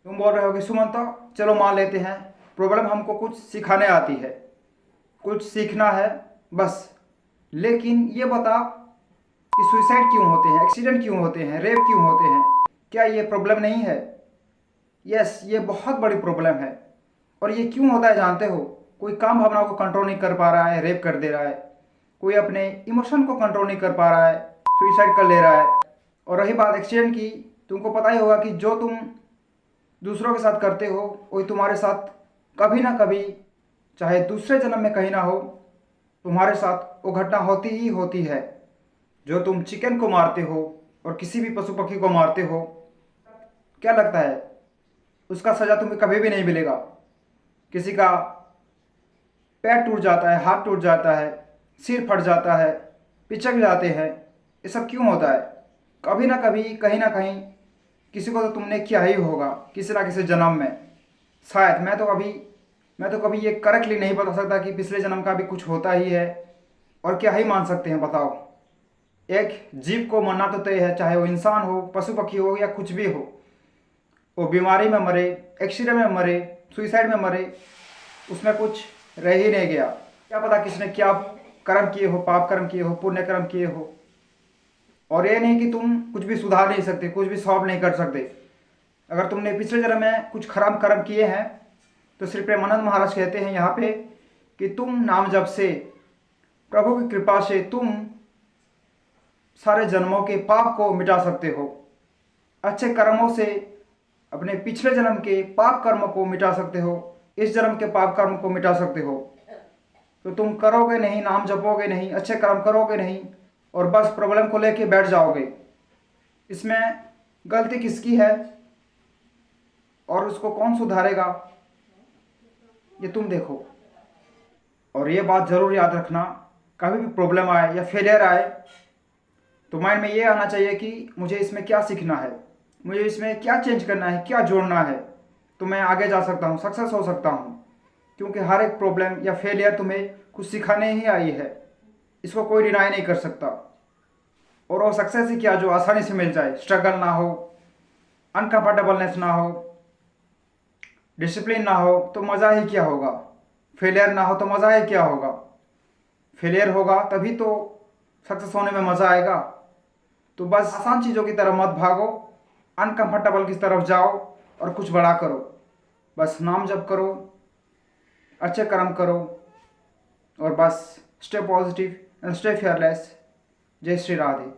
तुम बोल रहे हो कि सुमंता, चलो मान लेते हैं प्रॉब्लम हमको कुछ सिखाने आती है, कुछ सीखना है बस। लेकिन ये बता कि सुसाइड क्यों होते हैं, एक्सीडेंट क्यों होते हैं, रेप क्यों होते हैं? क्या ये प्रॉब्लम नहीं है? यस, ये बहुत बड़ी प्रॉब्लम है। और ये क्यों होता है जानते हो? कोई काम भावनाओं को कंट्रोल नहीं कर पा रहा है, रेप कर दे रहा है। कोई अपने इमोशन को कंट्रोल नहीं कर पा रहा है, सुसाइड कर ले रहा है। और रही बात एक्सीडेंट की, तुमको पता ही होगा कि जो तुम दूसरों के साथ करते हो वही तुम्हारे साथ कभी ना कभी, चाहे दूसरे जन्म में कहीं ना हो, तुम्हारे साथ वो घटना होती ही होती है। जो तुम चिकन को मारते हो और किसी भी पशु पक्षी को मारते हो, क्या लगता है उसका सज़ा तुम्हें कभी भी नहीं मिलेगा? किसी का पैर टूट जाता है, हाथ टूट जाता है, सिर फट जाता है, पिचक जाते हैं। ये सब क्यों होता है? कभी ना कभी, कहीं ना कहीं किसी को तो तुमने किया ही होगा, किसी ना किसी जन्म में। शायद मैं तो कभी ये करेक्टली नहीं बता सकता कि पिछले जन्म का भी कुछ होता ही है। और क्या ही मान सकते हैं बताओ? एक जीव को मरना तो तय है, चाहे वो इंसान हो, पशु पक्षी हो या कुछ भी हो। वो बीमारी में मरे, एक्सीडेंट में मरे, सुसाइड में मरे, उसमें कुछ रह ही नहीं गया। क्या पता किसने क्या कर्म किए हो, पाप कर्म किए हो, पुण्य कर्म किए हो। और ये नहीं कि तुम कुछ भी सुधार नहीं सकते, कुछ भी सॉल्व नहीं कर सकते। अगर तुमने पिछले जन्म में कुछ खराब कर्म किए हैं तो श्री प्रेमानंद महाराज कहते हैं यहाँ पे कि तुम नाम जप से, प्रभु की कृपा से तुम सारे जन्मों के पाप को मिटा सकते हो। अच्छे कर्मों से अपने पिछले जन्म के पाप कर्म को मिटा सकते हो, इस जन्म के पाप कर्म को मिटा सकते हो। तो तुम करोगे नहीं, नाम जपोगे नहीं, अच्छे कर्म करोगे नहीं, और बस प्रॉब्लम को लेके बैठ जाओगे। इसमें गलती किसकी है और उसको कौन सुधारेगा, ये तुम देखो। और ये बात ज़रूर याद रखना, कभी भी प्रॉब्लम आए या फेलियर आए तो माइंड में ये आना चाहिए कि मुझे इसमें क्या सीखना है, मुझे इसमें क्या चेंज करना है, क्या जोड़ना है, तो मैं आगे जा सकता हूँ, सक्सेस हो सकता हूँ। क्योंकि हर एक प्रॉब्लम या फेलियर तुम्हें कुछ सिखाने ही आई है, इसको कोई डिनाई नहीं कर सकता। और वो सक्सेस ही क्या जो आसानी से मिल जाए, स्ट्रगल ना हो, अनकंफर्टेबलनेस ना हो, डिसिप्लिन ना हो, तो मज़ा ही क्या होगा? फेलियर ना हो तो मज़ा ही क्या होगा? फेलियर होगा तभी तो सक्सेस होने में मज़ा आएगा। तो बस आसान चीज़ों की तरफ मत भागो, अनकंफर्टेबल की तरफ जाओ और कुछ बड़ा करो। बस नाम जप करो, अच्छे कर्म करो, और बस stay positive and stay fearless. जय श्री राधे।